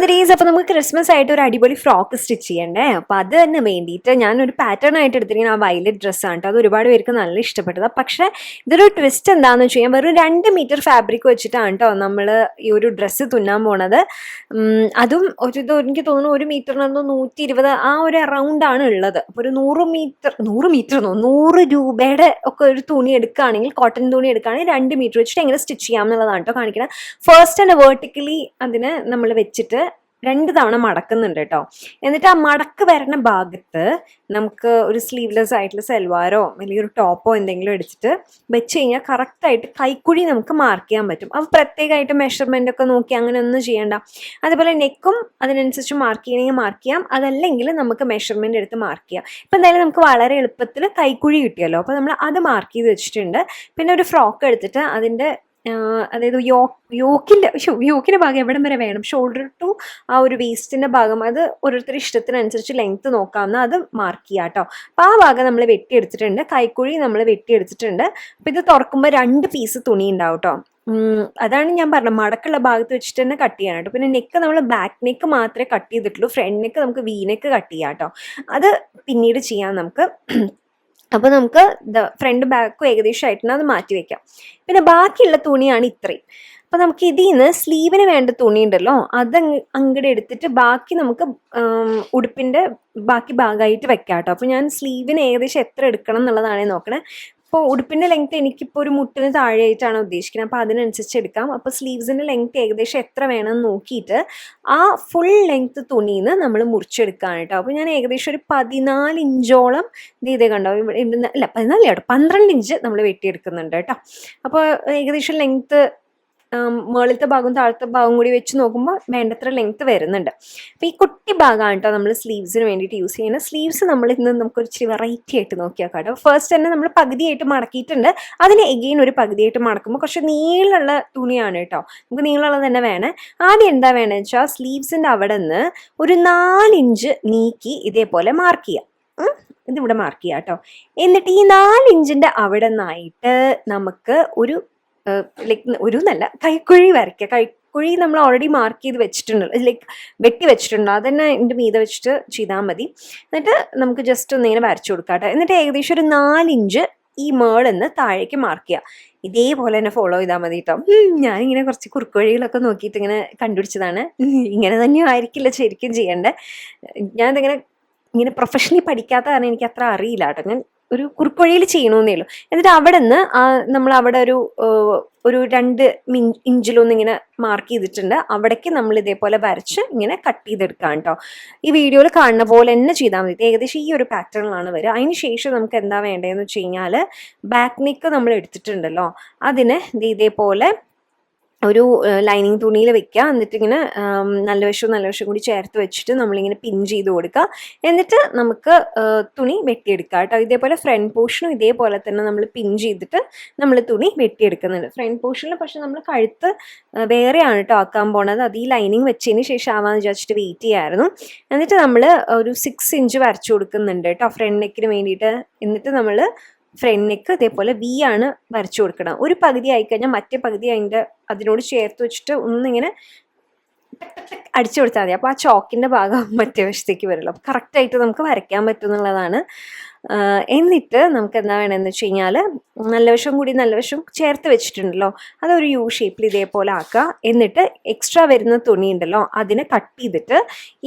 കുട്ടീസ്, അപ്പോൾ നമുക്ക് ക്രിസ്മസ് ആയിട്ട് ഒരു അടിപൊളി ഫ്രോക്ക് സ്റ്റിച്ച് ചെയ്യണ്ടേ. അപ്പോൾ അത് തന്നെ വേണ്ടിയിട്ട് ഞാനൊരു പാറ്റേൺ ആയിട്ട് എടുത്തിരിക്കുന്ന ആ വയലറ്റ് ഡ്രസ്സാണ് കേട്ടോ. അത് ഒരുപാട് പേർക്ക് നല്ല ഇഷ്ടപ്പെട്ടത്. പക്ഷേ ഇതൊരു ട്വിസ്റ്റ് എന്താണെന്ന് വെച്ച് കഴിഞ്ഞാൽ വെറും 2 മീറ്റർ ഫാബ്രിക് വെച്ചിട്ടാണ് കേട്ടോ നമ്മൾ ഈ ഒരു ഡ്രസ്സ് തുന്നാൻ പോണത്. അതും എനിക്ക് തോന്നുന്നു 1 മീറ്ററിനൊന്ന് 120 ആ ഒരു അറൗണ്ടാണ് ഉള്ളത്. അപ്പോൾ ഒരു 100 രൂപയുടെ ഒക്കെ ഒരു തുണി എടുക്കുകയാണെങ്കിൽ, കോട്ടൺ തുണി എടുക്കുകയാണെങ്കിൽ 2 മീറ്റർ വെച്ചിട്ട് എങ്ങനെ സ്റ്റിച്ച് ചെയ്യാം എന്നുള്ളതാണ് കേട്ടോ കാണിക്കണം. ഫസ്റ്റ് തന്നെ വേർട്ടിക്കലി അതിനെ നമ്മൾ വെച്ചിട്ട് 2 തവണ മടക്കുന്നുണ്ട് കേട്ടോ. എന്നിട്ട് ആ മടക്ക് വരുന്ന ഭാഗത്ത് നമുക്ക് ഒരു സ്ലീവ്ലെസ് ആയിട്ടുള്ള സെൽവാരോ അല്ലെങ്കിൽ ഒരു ടോപ്പോ എന്തെങ്കിലും എടുത്തിട്ട് വെച്ച് കഴിഞ്ഞാൽ കറക്റ്റായിട്ട് കൈക്കുഴി നമുക്ക് മാർക്ക് ചെയ്യാൻ പറ്റും. അപ്പോൾ പ്രത്യേകമായിട്ട് മെഷർമെൻ്റ് ഒക്കെ നോക്കി അങ്ങനെ ഒന്നും ചെയ്യേണ്ട. അതുപോലെ നെക്കും അതിനനുസരിച്ച് മാർക്ക് ചെയ്യണമെങ്കിൽ മാർക്ക് ചെയ്യാം, അതല്ലെങ്കിൽ നമുക്ക് മെഷർമെൻ്റ് എടുത്ത് മാർക്ക് ചെയ്യാം. ഇപ്പം എന്തായാലും നമുക്ക് വളരെ എളുപ്പത്തിൽ കൈക്കുഴി കിട്ടിയല്ലോ. അപ്പോൾ നമ്മൾ അത് മാർക്ക് ചെയ്ത് വെച്ചിട്ടുണ്ട്. പിന്നെ ഒരു ഫ്രോക്ക് എടുത്തിട്ട് അതിൻ്റെ അതായത് യോക്കിൻ്റെ ഭാഗം എവിടം വരെ വേണം, ഷോൾഡർ ടു ആ ഒരു വേസ്റ്റിൻ്റെ ഭാഗം, അത് ഓരോരുത്തരുടെ ഇഷ്ടത്തിനനുസരിച്ച് ലെങ്ത്ത് നോക്കാവുന്ന അത് മാർക്ക് ചെയ്യാം കേട്ടോ. അപ്പോൾ ആ ഭാഗം നമ്മൾ വെട്ടിയെടുത്തിട്ടുണ്ട്, കൈക്കുഴി നമ്മൾ വെട്ടിയെടുത്തിട്ടുണ്ട്. അപ്പോൾ ഇത് തുറക്കുമ്പോൾ 2 പീസ് തുണി ഉണ്ടാവും കേട്ടോ. അതാണ് ഞാൻ പറഞ്ഞത്, മടക്കുള്ള ഭാഗത്ത് വെച്ചിട്ട് തന്നെ കട്ട് ചെയ്യാൻ കേട്ടോ. പിന്നെ നെക്ക് നമ്മൾ ബാക്ക് നെക്ക് മാത്രമേ കട്ട് ചെയ്തിട്ടുള്ളൂ, ഫ്രണ്ട് നെക്ക് നമുക്ക് വി നെക്ക് കട്ട് ചെയ്യാം കേട്ടോ. അത് പിന്നീട് ചെയ്യാം നമുക്ക്. അപ്പോൾ നമുക്ക് ഫ്രണ്ട് ബാക്കും ഏകദേശമായിട്ടാണ് അത് മാറ്റി വയ്ക്കാം. പിന്നെ ബാക്കിയുള്ള തുണിയാണ് ഇത്രയും. അപ്പോൾ നമുക്ക് ഇതിൽ നിന്ന് സ്ലീവിന് വേണ്ട തുണി ഉണ്ടല്ലോ, അത് അങ്ങോട്ട് എടുത്തിട്ട് ബാക്കി നമുക്ക് ഉടുപ്പിൻ്റെ ബാക്കി ഭാഗമായിട്ട് വെക്കാം കേട്ടോ. അപ്പോൾ ഞാൻ സ്ലീവിന് ഏകദേശം എത്ര എടുക്കണം എന്നുള്ളതാണ് നോക്കണേ. ഇപ്പോൾ ഉടുപ്പിൻ്റെ ലെങ്ത്ത് എനിക്കിപ്പോൾ ഒരു മുട്ടിന് താഴെയായിട്ടാണ് ഉദ്ദേശിക്കുന്നത്, അപ്പോൾ അതിനനുസരിച്ച് എടുക്കാം. അപ്പോൾ സ്ലീവ്സിൻ്റെ ലെങ്ത്ത് ഏകദേശം എത്ര വേണമെന്ന് നോക്കിയിട്ട് ആ ഫുൾ ലെങ്ത്ത് തുണിയിൽ നിന്ന് നമ്മൾ മുറിച്ചെടുക്കുകയാണ് കേട്ടോ. അപ്പോൾ ഞാൻ ഏകദേശം ഒരു 14 ഇഞ്ചോളം ഇതേ കണ്ടോ, ഇവിടുന്ന് അല്ല 14 കേട്ടോ, 12 ഇഞ്ച് നമ്മൾ വെട്ടിയെടുക്കുന്നുണ്ട് കേട്ടോ. അപ്പോൾ ഏകദേശം ലെങ്ത്ത് മുകളിലത്തെ ഭാഗവും താഴത്തെ ഭാഗവും കൂടി വെച്ച് നോക്കുമ്പോൾ വേണ്ടത്ര ലെങ്ത്ത് വരുന്നുണ്ട്. അപ്പോൾ ഈ കുട്ടി ഭാഗമാണ് കേട്ടോ നമ്മൾ സ്ലീവ്സിന് വേണ്ടിയിട്ട് യൂസ് ചെയ്യുന്നത്. സ്ലീവ്സ് നമ്മൾ ഇന്ന് നമുക്കൊരു ഇച്ചിരി വെറൈറ്റി ആയിട്ട് നോക്കിയാൽ കേട്ടോ. ഫസ്റ്റ് തന്നെ നമ്മൾ പകുതിയായിട്ട് മടക്കിയിട്ടുണ്ട്, അതിന് എഗെയിൻ ഒരു പകുതിയായിട്ട് മടക്കുമ്പോൾ കുറച്ച് നീളമുള്ള തുണിയാണ് കേട്ടോ, നമുക്ക് നീളമുള്ളത് തന്നെ വേണേ. ആദ്യം എന്താ വേണമെന്ന് വെച്ചാൽ സ്ലീവ്സിൻ്റെ അവിടെ നിന്ന് ഒരു 4 ഇഞ്ച് നീക്കി ഇതേപോലെ മാർക്ക് ചെയ്യാം. ഇതിവിടെ മാർക്ക് ചെയ്യാം കേട്ടോ. എന്നിട്ട് ഈ 4 ഇഞ്ചിൻ്റെ അവിടെ നിന്നായിട്ട് നമുക്ക് ഒരു നല്ല കൈക്കുഴി വരയ്ക്കുക. കൈക്കുഴി നമ്മൾ ഓൾറെഡി മാർക്ക് ചെയ്ത് വെച്ചിട്ടുണ്ട്, വെട്ടി വെച്ചിട്ടുണ്ട്, അതന്നെ ഇതിൻ്റെ മീതെ വെച്ചിട്ട് ചെയ്താൽ മതി. എന്നിട്ട് നമുക്ക് ജസ്റ്റ് ഒന്നിങ്ങനെ വരച്ചു കൊടുക്കാം കേട്ടോ. എന്നിട്ട് ഏകദേശം ഒരു 4 ഇഞ്ച് ഈ മേളിന്ന് താഴേക്ക് മാർക്ക് ചെയ്യുക. ഇതേപോലെ തന്നെ ഫോളോ ചെയ്താൽ മതി കേട്ടോ. ഞാനിങ്ങനെ കുറച്ച് കുറുക്കുവഴികളൊക്കെ നോക്കിയിട്ട് ഇങ്ങനെ കണ്ടുപിടിച്ചതാണ്. ഇങ്ങനെ തന്നെ ആയിരിക്കില്ല ശരിക്കും ചെയ്യേണ്ടത്. ഇങ്ങനെ പ്രൊഫഷണലി പഠിക്കാത്ത കാരണം എനിക്ക് അത്ര അറിയില്ല കേട്ടോ. ഞാൻ ഒരു കുറുക്കുവഴിയിൽ ചെയ്യണമെന്നേ ഉള്ളൂ. എന്നിട്ട് അവിടെ നിന്ന് നമ്മൾ അവിടെ ഒരു 2 ഇഞ്ചിലൊന്നും ഇങ്ങനെ മാർക്ക് ചെയ്തിട്ടുണ്ട്, അവിടേക്ക് നമ്മൾ ഇതേപോലെ വരച്ച് ഇങ്ങനെ കട്ട് ചെയ്തെടുക്കാം കേട്ടോ. ഈ വീഡിയോയിൽ കാണുന്ന പോലെ തന്നെ ചെയ്താൽ മതി. ഏകദേശം ഈ ഒരു പാറ്റേണിലാണ് വരിക. അതിന് ശേഷം നമുക്ക് എന്താ വേണ്ടതെന്ന് വെച്ച് കഴിഞ്ഞാൽ ബാക്ക് നെക്ക് നമ്മൾ എടുത്തിട്ടുണ്ടല്ലോ, അതിന് ഇതേപോലെ ഒരു ലൈനിങ് തുണിയിൽ വെക്കുക. എന്നിട്ട് ഇങ്ങനെ നല്ല വശം കൂടി ചേർത്ത് വെച്ചിട്ട് നമ്മളിങ്ങനെ പിൻ ചെയ്ത് കൊടുക്കുക. എന്നിട്ട് നമുക്ക് തുണി വെട്ടിയെടുക്കുക കേട്ടോ. ഇതേപോലെ ഫ്രണ്ട് പോർഷനും ഇതേപോലെ തന്നെ നമ്മൾ പിൻ ചെയ്തിട്ട് നമ്മൾ തുണി വെട്ടിയെടുക്കുന്നുണ്ട്. ഫ്രണ്ട് പോർഷനിൽ പക്ഷെ നമ്മൾ കഴുത്ത് വേറെയാണ് കേട്ടോ ആക്കാൻ പോണത്. അത് ഈ ലൈനിങ് വെച്ചതിന് ശേഷം ആവാമെന്ന് വിചാരിച്ചിട്ട് വെയിറ്റ് ചെയ്യായിരുന്നു. എന്നിട്ട് നമ്മൾ ഒരു 6 ഇഞ്ച് വരച്ചു കൊടുക്കുന്നുണ്ട് കേട്ടോ ഫ്രണ്ട് നെക്കിന് വേണ്ടിയിട്ട്. എന്നിട്ട് നമ്മൾ ഫ്രണ്ട് നെക്ക് ഇതേപോലെ വി ആണ് വരച്ചു കൊടുക്കണം. ഒരു പകുതി ആയിക്കഴിഞ്ഞാൽ മറ്റേ പകുതി അതിനോട് ചേർത്ത് വെച്ചിട്ട് ഒന്നിങ്ങനെ അടിച്ചു കൊടുത്താൽ മതി. അപ്പോൾ ആ ചോക്കിൻ്റെ ഭാഗം മറ്റേ വശത്തേക്ക് വരുള്ളൂ. അപ്പോൾ കറക്റ്റായിട്ട് നമുക്ക് വരയ്ക്കാൻ പറ്റും എന്നുള്ളതാണ്. എന്നിട്ട് നമുക്ക് എന്താ വേണമെന്ന് വെച്ച് കഴിഞ്ഞാൽ നല്ല വശം ചേർത്ത് വെച്ചിട്ടുണ്ടല്ലോ, അതൊരു യു ഷേപ്പിൽ ഇതേപോലെ ആക്കുക. എന്നിട്ട് എക്സ്ട്രാ വരുന്ന തുണി ഉണ്ടല്ലോ അതിനെ കട്ട് ചെയ്തിട്ട്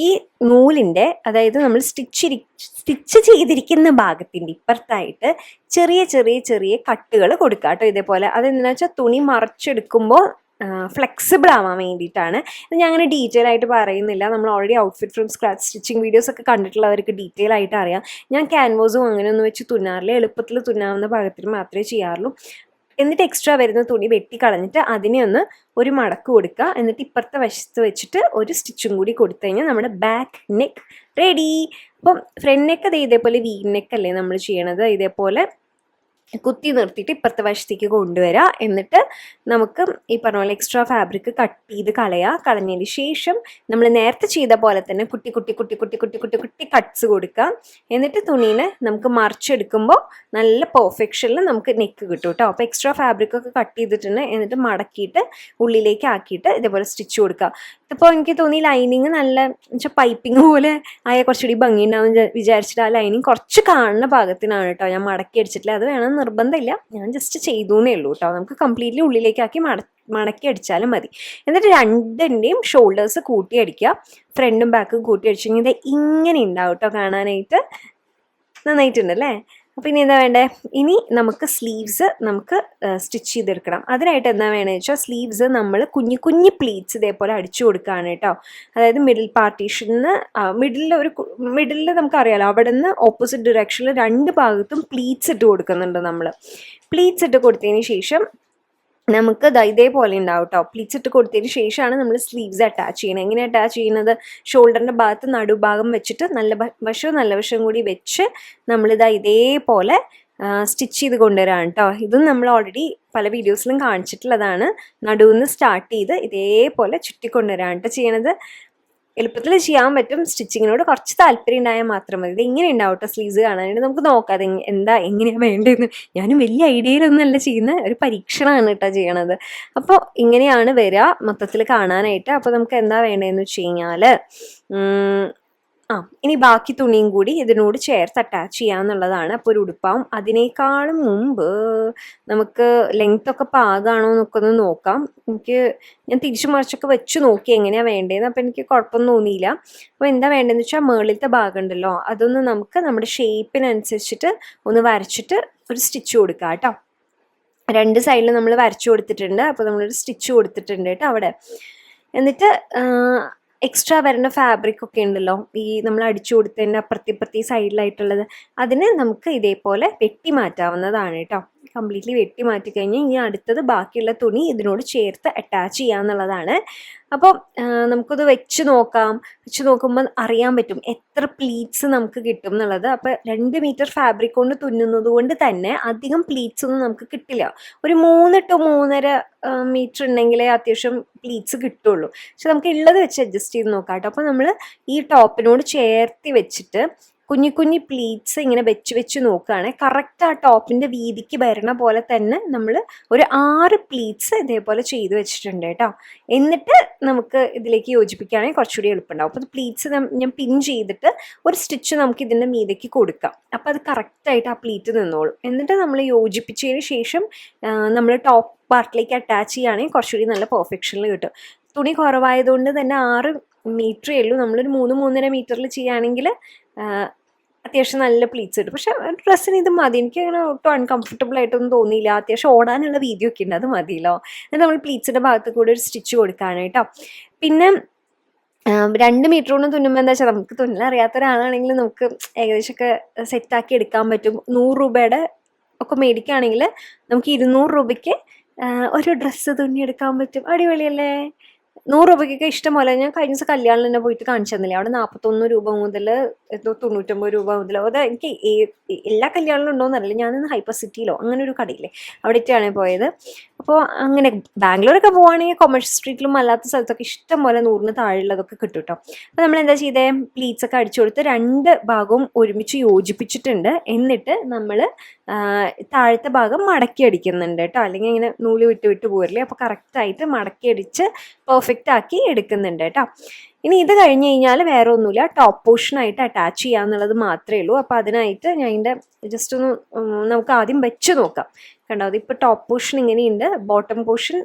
ഈ നൂലിൻ്റെ, അതായത് നമ്മൾ സ്റ്റിച്ച് ചെയ്തിരിക്കുന്ന ഭാഗത്തിൻ്റെ ഇപ്പുറത്തായിട്ട് ചെറിയ കട്ടുകൾ കൊടുക്കുക കേട്ടോ. ഇതേപോലെ അതെന്താണെന്ന് വെച്ചാൽ തുണി മറച്ചെടുക്കുമ്പോൾ ഫ്ലെക്സിബിൾ ആവാൻ വേണ്ടിയിട്ടാണ്. ഞാൻ അങ്ങനെ ഡീറ്റെയിൽ ആയിട്ട് പറയുന്നില്ല. നമ്മൾ already outfit from scratch stitching videos ഒക്കെ കണ്ടിട്ടുള്ളവർക്ക് ഡീറ്റെയിൽ ആയിട്ട് അറിയാം. ഞാൻ ക്യാൻവാസും അങ്ങനെയൊന്നും വെച്ച് തുന്നാറില്ല, എളുപ്പത്തിൽ തുന്നാവുന്ന ഭാഗത്തിൽ മാത്രമേ ചെയ്യാറുള്ളൂ. എന്നിട്ട് എക്സ്ട്രാ വരുന്ന തുണി വെട്ടി കളഞ്ഞിട്ട് അതിനെ ഒരു മടക്ക് കൊടുക്കുക. എന്നിട്ട് ഇപ്പുറത്തെ വശത്ത് വെച്ചിട്ട് ഒരു സ്റ്റിച്ചും കൂടി കൊടുത്തു കഴിഞ്ഞാൽ നമ്മുടെ ബാക്ക് നെക്ക് റെഡി. അപ്പം ഫ്രണ്ട് നെക്ക് ഇതേപോലെ വി നെക്ക് അല്ലേ നമ്മൾ ചെയ്യണത്. ഇതേപോലെ കുത്തി നിർത്തിയിട്ട് ഇപ്പുറത്തെ വശത്തേക്ക് കൊണ്ടുവരിക. എന്നിട്ട് നമുക്ക് ഈ പറഞ്ഞ പോലെ എക്സ്ട്രാ ഫാബ്രിക് കട്ട് ചെയ്ത് കളഞ്ഞതിന് ശേഷം നമ്മൾ നേരത്തെ ചെയ്ത പോലെ തന്നെ കുട്ടി കുട്ടി കുട്ടി കുട്ടി കുട്ടി കുട്ടി കുട്ടി കട്ട്സ് കൊടുക്കുക. എന്നിട്ട് തുണീനെ നമുക്ക് മറിച്ചെടുക്കുമ്പോൾ നല്ല പെർഫെക്ഷനിൽ നമുക്ക് നെക്ക് കിട്ടും കേട്ടോ. അപ്പോൾ എക്സ്ട്രാ ഫാബ്രിക് ഒക്കെ കട്ട് ചെയ്തിട്ടുണ്ട്. എന്നിട്ട് മടക്കിയിട്ട് ഉള്ളിലേക്ക് ആക്കിയിട്ട് ഇതേപോലെ സ്റ്റിച്ച് കൊടുക്കുക. ഇപ്പോൾ എനിക്ക് തോന്നി ലൈനിങ് നല്ല വെച്ചാൽ പൈപ്പിംഗ് പോലെ ആയ കുറച്ചുകൂടി ഭംഗി ഉണ്ടാവും വിചാരിച്ചിട്ട് ആ ലൈനിങ് കുറച്ച് കാണുന്ന ഭാഗത്തിനാണ് കേട്ടോ ഞാൻ മടക്കി അടിച്ചിട്ടില്ല. അത് വേണം നിർബന്ധമില്ല, ഞാൻ ജസ്റ്റ് ചെയ്തു എന്നേ ഉള്ളൂ കേട്ടോ. നമുക്ക് കംപ്ലീറ്റ്ലി ഉള്ളിലേക്കാക്കി മടക്കി അടിച്ചാലും മതി. എന്നിട്ട് രണ്ടിൻ്റെയും ഷോൾഡേഴ്സ് കൂട്ടി അടിക്കുക, ഫ്രണ്ടും ബാക്കും കൂട്ടി അടിച്ചെങ്കിൽ ഇത് ഇങ്ങനെ ഉണ്ടാവും കേട്ടോ കാണാനായിട്ട്. നന്നായിട്ടുണ്ട് അല്ലേ? അപ്പോൾ ഇനി എന്താ വേണ്ടേ? ഇനി നമുക്ക് സ്ലീവ്സ് നമുക്ക് സ്റ്റിച്ച് ചെയ്തെടുക്കണം. അതിനായിട്ട് എന്താ വേണമെന്ന് വെച്ചാൽ സ്ലീവ്സ് നമ്മൾ കുഞ്ഞു കുഞ്ഞു പ്ലീറ്റ്സ് ഇതേപോലെ അടിച്ചു കൊടുക്കുകയാണ് കേട്ടോ. അതായത് മിഡിൽ പാർട്ടീഷനിൽ മിഡിലിൽ നമുക്കറിയാലോ, അവിടെ നിന്ന് ഓപ്പോസിറ്റ് ഡിറക്ഷനിൽ രണ്ട് ഭാഗത്തും പ്ലീറ്റ്സ് ഇട്ട് കൊടുക്കുന്നുണ്ട് നമ്മൾ. പ്ലീറ്റ്സ് ഇട്ട് കൊടുത്തതിന് ശേഷം നമുക്ക് ഇതേപോലെ ഉണ്ടാവും കേട്ടോ. പ്ലീറ്റ്സ് ഇട്ട് കൊടുത്തതിന് ശേഷമാണ് നമ്മൾ സ്ലീവ്സ് അറ്റാച്ച് ചെയ്യുന്നത്. എങ്ങനെ അറ്റാച്ച് ചെയ്യുന്നത്? ഷോൾഡറിൻ്റെ ഭാഗത്ത് നടുഭാഗം വെച്ചിട്ട് നല്ല വശവും കൂടി വെച്ച് നമ്മളിതാ ഇതേപോലെ സ്റ്റിച്ച് ചെയ്ത് കൊണ്ടുവരാണ് കേട്ടോ. ഇതും നമ്മൾ ഓൾറെഡി പല വീഡിയോസിലും കാണിച്ചിട്ടുള്ളതാണ്. നടുവിൽ സ്റ്റാർട്ട് ചെയ്ത് ഇതേപോലെ ചുറ്റിക്കൊണ്ടുവരാണ് കേട്ടോ ചെയ്യണത്. എളുപ്പത്തിൽ ചെയ്യാൻ പറ്റും. സ്റ്റിച്ചിങ്ങിനോട് കുറച്ച് താല്പര്യം ഉണ്ടായാൽ മാത്രം മതി. ഇത് ഇങ്ങനെ ഉണ്ടാവും കേട്ടോ സ്ലീവ്സ് കാണാനായിട്ട്. നമുക്ക് നോക്കാം അത് എങ്ങനെയാണ് വേണ്ടതെന്ന്. ഞാനും വലിയ ഐഡിയയിലൊന്നും അല്ല ചെയ്യുന്ന, ഒരു പരീക്ഷണമാണ് കേട്ടോ ചെയ്യണത്. അപ്പോൾ ഇങ്ങനെയാണ് വരിക മൊത്തത്തിൽ കാണാനായിട്ട്. അപ്പോൾ നമുക്ക് എന്താ വേണ്ടതെന്ന് വെച്ച് കഴിഞ്ഞാൽ ഇനി ബാക്കി തുണിയും കൂടി ഇതിനോട് ചേർത്ത് അറ്റാച്ച് ചെയ്യാന്നുള്ളതാണ്. അപ്പോൾ ഒരു ഉടുപ്പാവും. അതിനേക്കാളും മുമ്പ് നമുക്ക് ലെങ്ത് ഒക്കെ പാകാണോ എന്നൊക്കെ ഒന്ന് നോക്കാം. ഞാൻ തിരിച്ചു മറിച്ചൊക്കെ വെച്ച് നോക്കി എങ്ങനെയാണ് വേണ്ടതെന്ന്. അപ്പോൾ എനിക്ക് കുഴപ്പമൊന്നും തോന്നിയില്ല. അപ്പോൾ എന്താ വേണ്ടതെന്ന് വെച്ചാൽ മുകളിലത്തെ ഭാഗം ഉണ്ടല്ലോ, അതൊന്ന് നമുക്ക് നമ്മുടെ ഷേപ്പിനനുസരിച്ചിട്ട് ഒന്ന് വരച്ചിട്ട് ഒരു സ്റ്റിച്ച് കൊടുക്കാം കേട്ടോ. രണ്ട് സൈഡിൽ നമ്മൾ വരച്ചു കൊടുത്തിട്ടുണ്ട്. അപ്പോൾ നമ്മളൊരു സ്റ്റിച്ച് കൊടുത്തിട്ടുണ്ട് കേട്ടോ അവിടെ. എന്നിട്ട് എക്സ്ട്രാ വരുന്ന ഫാബ്രിക് ഒക്കെ ഉണ്ടല്ലോ, ഈ നമ്മൾ അടിച്ചു കൊടുത്തതിൻ്റെ അപ്പുറത്തി സൈഡിലായിട്ടുള്ളത്, അതിന് നമുക്ക് ഇതേപോലെ വെട്ടി മാറ്റാവുന്നതാണ് കേട്ടോ. കംപ്ലീറ്റ്ലി വെട്ടി മാറ്റി കഴിഞ്ഞാൽ ഇനി അടുത്തത് ബാക്കിയുള്ള തുണി ഇതിനോട് ചേർത്ത് അറ്റാച്ച് ചെയ്യാന്നുള്ളതാണ്. അപ്പോൾ നമുക്കത് വെച്ച് നോക്കുമ്പോൾ അറിയാൻ പറ്റും എത്ര പ്ലീറ്റ്സ് നമുക്ക് കിട്ടും എന്നുള്ളത്. അപ്പോൾ 2 മീറ്റർ ഫാബ്രിക് കൊണ്ട് തുന്നുന്നത് കൊണ്ട് തന്നെ അധികം പ്ലീറ്റ്സ് ഒന്നും നമുക്ക് കിട്ടില്ല. ഒരു 3 to 3.5 മീറ്റർ ഉണ്ടെങ്കിലേ അത്യാവശ്യം പ്ലീറ്റ്സ് കിട്ടുള്ളൂ. പക്ഷെ നമുക്ക് ഉള്ളത് വെച്ച് അഡ്ജസ്റ്റ് ചെയ്ത് നോക്കാം കേട്ടോ. അപ്പോൾ നമ്മൾ ഈ ടോപ്പിനോട് ചേർത്തി വെച്ചിട്ട് കുഞ്ഞു പ്ലീറ്റ്സ് ഇങ്ങനെ വെച്ച് നോക്കുകയാണ്. കറക്റ്റ് ആ ടോപ്പിൻ്റെ വീതിക്ക് വരണ പോലെ തന്നെ നമ്മൾ ഒരു 6 പ്ലീറ്റ്സ് ഇതേപോലെ ചെയ്ത് വെച്ചിട്ടുണ്ട് കേട്ടോ. എന്നിട്ട് നമുക്ക് ഇതിലേക്ക് യോജിപ്പിക്കുകയാണെങ്കിൽ കുറച്ചുകൂടി എളുപ്പമുണ്ടാവും. അപ്പോൾ പ്ലീറ്റ്സ് ഞാൻ പിൻ ചെയ്തിട്ട് ഒരു സ്റ്റിച്ച് നമുക്ക് ഇതിൻ്റെ മീതയ്ക്ക് കൊടുക്കാം. അപ്പോൾ അത് കറക്റ്റായിട്ട് ആ പ്ലീറ്റ് നിന്നോളും. എന്നിട്ട് നമ്മൾ യോജിപ്പിച്ചതിന് ശേഷം നമ്മൾ ടോപ്പ് പാർട്ടിലേക്ക് അറ്റാച്ച് ചെയ്യുകയാണെങ്കിൽ കുറച്ചുകൂടി നല്ല പെർഫെക്ഷനിൽ കിട്ടും. തുണി കുറവായതുകൊണ്ട് തന്നെ 6 മീറ്ററേ ഉള്ളൂ. നമ്മളൊരു 3-3.5 മീറ്ററിൽ ചെയ്യുകയാണെങ്കിൽ അത്യാവശ്യം നല്ല പ്ലീറ്റ്സ് കിട്ടും. പക്ഷെ ഡ്രസ്സിന് ഇത് മതി. എനിക്ക് അങ്ങനെ ഒട്ടും അൺകംഫർട്ടബിൾ ആയിട്ടൊന്നും തോന്നിയില്ല. അത്യാവശ്യം ഓടാനുള്ള വീഡിയോ ഒക്കെ ഉണ്ട്, അത് മതിയല്ലോ. എന്നിട്ട് നമ്മൾ പ്ലീറ്റ്സിൻ്റെ ഭാഗത്ത് കൂടെ ഒരു സ്റ്റിച്ച് കൊടുക്കുകയാണ് കേട്ടോ. പിന്നെ 2 മീറ്റർ കൊണ്ട് തുന്നുമ്പോൾ എന്താ വെച്ചാൽ നമുക്ക് തുന്നലറിയാത്ത ഒരാളാണെങ്കിൽ നമുക്ക് ഏകദേശമൊക്കെ സെറ്റാക്കി എടുക്കാൻ പറ്റും. 100 രൂപയുടെ ഒക്കെ മേടിക്കുകയാണെങ്കിൽ നമുക്ക് 200 രൂപയ്ക്ക് ഒരു ഡ്രസ്സ് തുന്നിയെടുക്കാൻ പറ്റും. അടിപൊളിയല്ലേ? 100 രൂപയ്ക്കൊക്കെ ഇഷ്ടം പോലെ. ഞാൻ കഴിഞ്ഞ ദിവസം കല്യാണം തന്നെ പോയിട്ട് കാണിച്ചു തന്നില്ലേ, അവിടെ 41 രൂപ മുതൽ 99 രൂപ മുതൽ. അത് എനിക്ക് എല്ലാ കല്യാണങ്ങളും ഉണ്ടോയെന്നറിയില്ല. ഞാനിന്ന് ഹൈപ്പർ സിറ്റിയിലോ അങ്ങനെ ഒരു കടയില്ലേ അവിടേക്കാണ് പോയത്. അപ്പോൾ അങ്ങനെ ബാംഗ്ലൂരൊക്കെ പോവുകയാണെങ്കിൽ കൊമേഴ്ഷ്യൽ സ്ട്രീറ്റിലും അല്ലാത്ത സ്ഥലത്തൊക്കെ ഇഷ്ടം പോലെ 100-ന് താഴെയുള്ളതൊക്കെ കിട്ടും കേട്ടോ. അപ്പോൾ നമ്മൾ എന്താ ചെയ്തേ, പ്ലീറ്റ്സ് ഒക്കെ അടിച്ചു കൊടുത്ത് 2 ഭാഗവും ഒരുമിച്ച് യോജിപ്പിച്ചിട്ടുണ്ട്. എന്നിട്ട് നമ്മൾ താഴത്തെ ഭാഗം മടക്കി അടിക്കുന്നുണ്ട് കേട്ടോ. അല്ലെങ്കിൽ ഇങ്ങനെ നൂല് വിട്ട് പോരില്ലേ, അപ്പോൾ കറക്റ്റായിട്ട് മടക്കി അടിച്ച് പെർഫെക്റ്റ് ആക്കി എടുക്കുന്നുണ്ട് കേട്ടോ. ഇനി ഇത് കഴിഞ്ഞ് കഴിഞ്ഞാൽ വേറെ ഒന്നുമില്ല, ടോപ്പ് പോർഷനായിട്ട് അറ്റാച്ച് ചെയ്യാന്നുള്ളത് മാത്രമേ ഉള്ളൂ. അപ്പോൾ അതിനായിട്ട് ഞാൻ ഇതിൻ്റെ ജസ്റ്റ് ഒന്ന് നമുക്ക് ആദ്യം വെച്ച് നോക്കാം. കണ്ടോ, അതിപ്പോൾ ടോപ്പ് പോർഷൻ ഇങ്ങനെയുണ്ട്. ബോട്ടം പോർഷൻ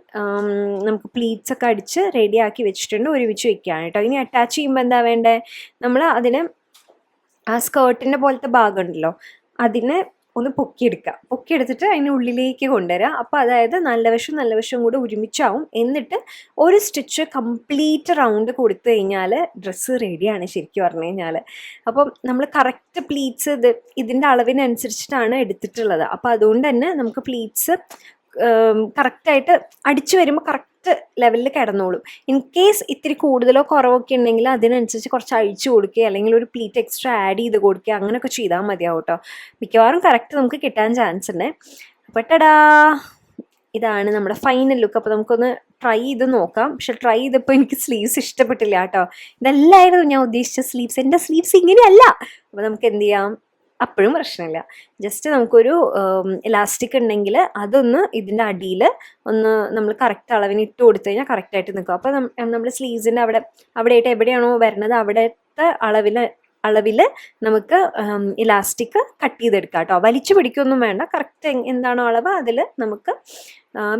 നമുക്ക് പ്ലീറ്റ്സ് ഒക്കെ അടിച്ച് റെഡിയാക്കി വെച്ചിട്ടുണ്ട്, ഒരുമിച്ച് വെക്കുകയാണ് കേട്ടോ. ഇനി അറ്റാച്ച് ചെയ്യുമ്പോൾ എന്താ വേണ്ടേ, നമ്മൾ അതിന് ആ സ്കേർട്ടിൻ്റെ പോലത്തെ ഭാഗം ഉണ്ടല്ലോ, അതിനെ ഒന്ന് പൊക്കിയെടുത്തിട്ട് അതിന് ഉള്ളിലേക്ക് കൊണ്ടുവരിക. അപ്പോൾ അതായത് നല്ല വശം കൂടെ ഒരുമിച്ചാവും. എന്നിട്ട് ഒരു സ്റ്റിച്ച് കംപ്ലീറ്റ് റൗണ്ട് കൊടുത്തു കഴിഞ്ഞാൽ ഡ്രസ്സ് റെഡിയാണ് ശരിക്കും പറഞ്ഞു കഴിഞ്ഞാൽ. അപ്പം നമ്മൾ കറക്റ്റ് പ്ലീറ്റ്സ് ഇതിൻ്റെ അളവിനനുസരിച്ചിട്ടാണ് എടുത്തിട്ടുള്ളത്. അപ്പോൾ അതുകൊണ്ട് തന്നെ നമുക്ക് പ്ലീറ്റ്സ് കറക്റ്റായിട്ട് അടിച്ചു വരുമ്പോൾ കറക്റ്റ് ലെവലിൽ കിടന്നോളും. ഇൻ കേസ് ഇത്തിരി കൂടുതലോ കുറവൊക്കെ ഉണ്ടെങ്കിൽ അതിനനുസരിച്ച് കുറച്ച് അഴിച്ചു കൊടുക്കുക, അല്ലെങ്കിൽ ഒരു പ്ലീറ്റ് എക്സ്ട്രാ ആഡ് ചെയ്ത് കൊടുക്കുക, അങ്ങനെയൊക്കെ ചെയ്താൽ മതിയാവും കേട്ടോ. മിക്കവാറും കറക്റ്റ് നമുക്ക് കിട്ടാൻ ചാൻസ് ഉണ്ട്. അപ്പോൾ ടടാ, ഇതാണ് നമ്മുടെ ഫൈനൽ ലുക്ക്. അപ്പോൾ നമുക്കൊന്ന് ട്രൈ ചെയ്ത് നോക്കാം. പക്ഷെ ട്രൈ ചെയ്തപ്പോൾ എനിക്ക് സ്ലീവ്സ് ഇഷ്ടപ്പെട്ടില്ല കേട്ടോ. ഇതല്ലായിരുന്നു ഞാൻ ഉദ്ദേശിച്ച സ്ലീവ്സ്. എൻ്റെ സ്ലീവ്സ് ഇങ്ങനെയല്ല. അപ്പോൾ നമുക്ക് എന്ത് ചെയ്യാം, അപ്പോഴും പ്രശ്നമില്ല. ജസ്റ്റ് നമുക്കൊരു ഇലാസ്റ്റിക് ഉണ്ടെങ്കിൽ അതൊന്ന് ഇതിൻ്റെ അടിയിൽ ഒന്ന് നമ്മൾ കറക്റ്റ് അളവിന് ഇട്ട് കൊടുത്തു കഴിഞ്ഞാൽ കറക്റ്റായിട്ട് നിൽക്കും. അപ്പോൾ നമ്മൾ സ്ലീവ്സിൻ്റെ അവിടെയായിട്ട് എവിടെയാണോ വരുന്നത് അവിടുത്തെ അളവിൽ നമുക്ക് ഇലാസ്റ്റിക് കട്ട് ചെയ്തെടുക്കാം കേട്ടോ. വലിച്ചു പിടിക്കൊന്നും വേണ്ട. കറക്റ്റ് എന്താണോ അളവ് അതിൽ നമുക്ക്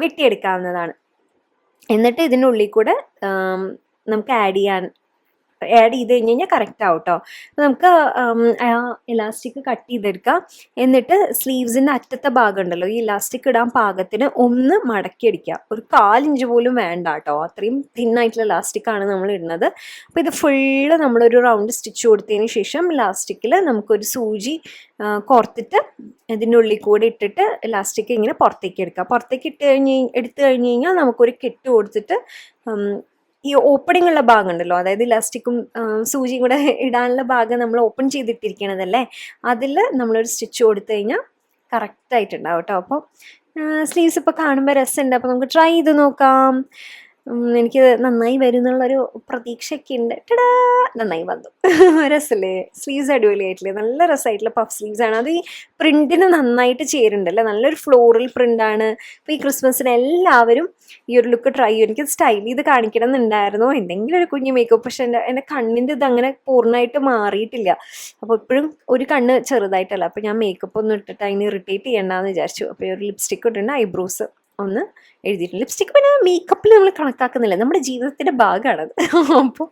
വെട്ടിയെടുക്കാവുന്നതാണ്. എന്നിട്ട് ഇതിൻ്റെ ഉള്ളിൽ കൂടെ നമുക്ക് ആഡ് ചെയ്ത് കഴിഞ്ഞ് കഴിഞ്ഞാൽ കറക്റ്റ് ആവും കേട്ടോ. അപ്പോൾ നമുക്ക് ഇലാസ്റ്റിക് കട്ട് ചെയ്തെടുക്കാം. എന്നിട്ട് സ്ലീവ്സിൻ്റെ അറ്റത്തെ ഭാഗം ഉണ്ടല്ലോ, ഈ ഇലാസ്റ്റിക് ഇടാൻ പാകത്തിന് ഒന്ന് മടക്കിയടിക്കുക. ഒരു 1/4 ഇഞ്ച് പോലും വേണ്ട കേട്ടോ, അത്രയും തിന്നായിട്ടുള്ള ഇലാസ്റ്റിക്കാണ് നമ്മൾ ഇടുന്നത്. അപ്പോൾ ഇത് ഫുള്ള് നമ്മളൊരു റൗണ്ട് സ്റ്റിച്ച് കൊടുത്തതിന് ശേഷം ഇലാസ്റ്റിക്കിൽ നമുക്കൊരു സൂചി കോർത്തിട്ട് ഇതിൻ്റെ ഉള്ളിൽ കൂടെ ഇട്ടിട്ട് ഇലാസ്റ്റിക് ഇങ്ങനെ പുറത്തേക്ക് എടുക്കുക. പുറത്തേക്ക് എടുത്തു കഴിഞ്ഞ് കഴിഞ്ഞാൽ നമുക്കൊരു കെട്ട് കൊടുത്തിട്ട് ഈ ഓപ്പണിംഗ് ഉള്ള ഭാഗം ഉണ്ടല്ലോ, അതായത് ഇലാസ്റ്റിക്കും സൂചിയും കൂടെ ഇടാനുള്ള ഭാഗം നമ്മൾ ഓപ്പൺ ചെയ്തിട്ടിരിക്കണതല്ലേ, അതിൽ നമ്മളൊരു സ്റ്റിച്ച് കൊടുത്തു കഴിഞ്ഞാൽ കറക്റ്റായിട്ടുണ്ടാവും കേട്ടോ. അപ്പോൾ സ്ലീവ്സ് ഇപ്പോൾ കാണുമ്പോൾ രസമുണ്ട്. അപ്പോൾ നമുക്ക് ട്രൈ ചെയ്ത് നോക്കാം. എനിക്ക് നന്നായി വരും എന്നുള്ളൊരു പ്രതീക്ഷയൊക്കെ ഉണ്ട്. ടടാ, നന്നായി വന്നു. രസമല്ലേ? സ്ലീവ്സ് അടിപൊളിയായിട്ടില്ലേ? നല്ല രസമായിട്ടുള്ള പഫ് സ്ലീവ്സ് ആണ്. അത് ഈ പ്രിൻറ്റിന് നന്നായിട്ട് ചേരുന്നുണ്ടല്ലേ, നല്ലൊരു ഫ്ലോറൽ പ്രിൻ്റാണ്. അപ്പോൾ ഈ ക്രിസ്മസിന് എല്ലാവരും ഈ ഒരു ലുക്ക് ട്രൈ ചെയ്യും. എനിക്ക് സ്റ്റൈൽ ചെയ്ത് കാണിക്കണം എന്നുണ്ടായിരുന്നു, എന്തെങ്കിലും ഒരു കുഞ്ഞു മേക്കപ്പ്. പക്ഷെ എൻ്റെ കണ്ണിൻ്റെ ഇത് അങ്ങനെ പൂർണ്ണമായിട്ട് മാറിയിട്ടില്ല. അപ്പോൾ ഇപ്പോഴും ഒരു കണ്ണ് ചെറുതായിട്ടല്ല. അപ്പോൾ ഞാൻ മേക്കപ്പ് ഒന്നും ഇട്ടിട്ട് അതിന് ഇറിറ്റേറ്റ് ചെയ്യണ്ടെന്ന് വിചാരിച്ചു. അപ്പോൾ ഒരു ലിപ്സ്റ്റിക്ക് ഇട്ടുണ്ട്, ഐബ്രോസ് ഒന്ന് എഴുതിയിട്ടുണ്ട്. ലിപ്സ്റ്റിക്ക് പിന്നെ മേക്കപ്പിൽ നമ്മൾ കണക്കാക്കുന്നില്ല, നമ്മുടെ ജീവിതത്തിൻ്റെ ഭാഗമാണത്. അപ്പോൾ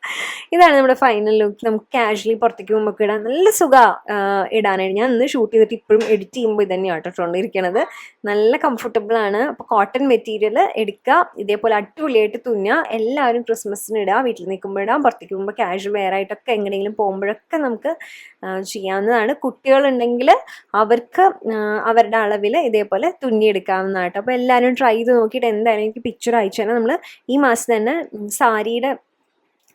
ഇതാണ് നമ്മുടെ ഫൈനൽ ലുക്ക്. നമുക്ക് കാഷ്വലി പുറത്തേക്ക് പോകുമ്പോൾ ഇടാൻ നല്ല സുഖമാണ് ഇടാനായിട്ട്. ഞാൻ ഇന്ന് ഷൂട്ട് ചെയ്തിട്ട് ഇപ്പോഴും എഡിറ്റ് ചെയ്യുമ്പോൾ ഇതന്നെയാണ് ഇട്ടിട്ടുകൊണ്ടിരിക്കുന്നത്. നല്ല കംഫർട്ടബിൾ ആണ്. അപ്പോൾ കോട്ടൺ മെറ്റീരിയൽ എടുക്കുക, ഇതേപോലെ അടിപൊളിയായിട്ട് തുന്നുക. എല്ലാവരും ക്രിസ്മസിന് ഇടുക, വീട്ടിൽ നിൽക്കുമ്പോൾ ഇടാം, പുറത്തേക്ക് പോകുമ്പോൾ കാഷ്വൽ വെയർ ആയിട്ടൊക്കെ എങ്ങനെയെങ്കിലും പോകുമ്പോഴൊക്കെ നമുക്ക് ചെയ്യാവുന്നതാണ്. കുട്ടികളുണ്ടെങ്കിൽ അവർക്ക് അവരുടെ അളവിൽ ഇതേപോലെ തുന്നിയെടുക്കാവുന്നതായിട്ട്. അപ്പോൾ എല്ലാവരും ട്രൈ ചെയ്ത് നോക്കിയിട്ട് എന്തായാലും എനിക്ക് പിക്ചർ അയച്ചു തന്നെ. നമ്മൾ ഈ മാസം തന്നെ സാരിയുടെ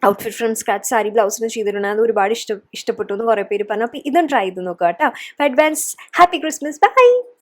ഔട്ട്ഫിറ്റ് ഫ്രം സ്ക്രാച്ച് സാരി ബ്ലൗസിന് ചെയ്തിട്ടുണ്ട്. അത് ഒരുപാട് ഇഷ്ടപ്പെട്ടു എന്ന് കുറേ പേര് പറഞ്ഞു. അപ്പോൾ ഇതും ട്രൈ ചെയ്ത് നോക്കുക കേട്ടോ. അപ്പോൾ അഡ്വാൻസ് ഹാപ്പി ക്രിസ്മസ്. ബൈ.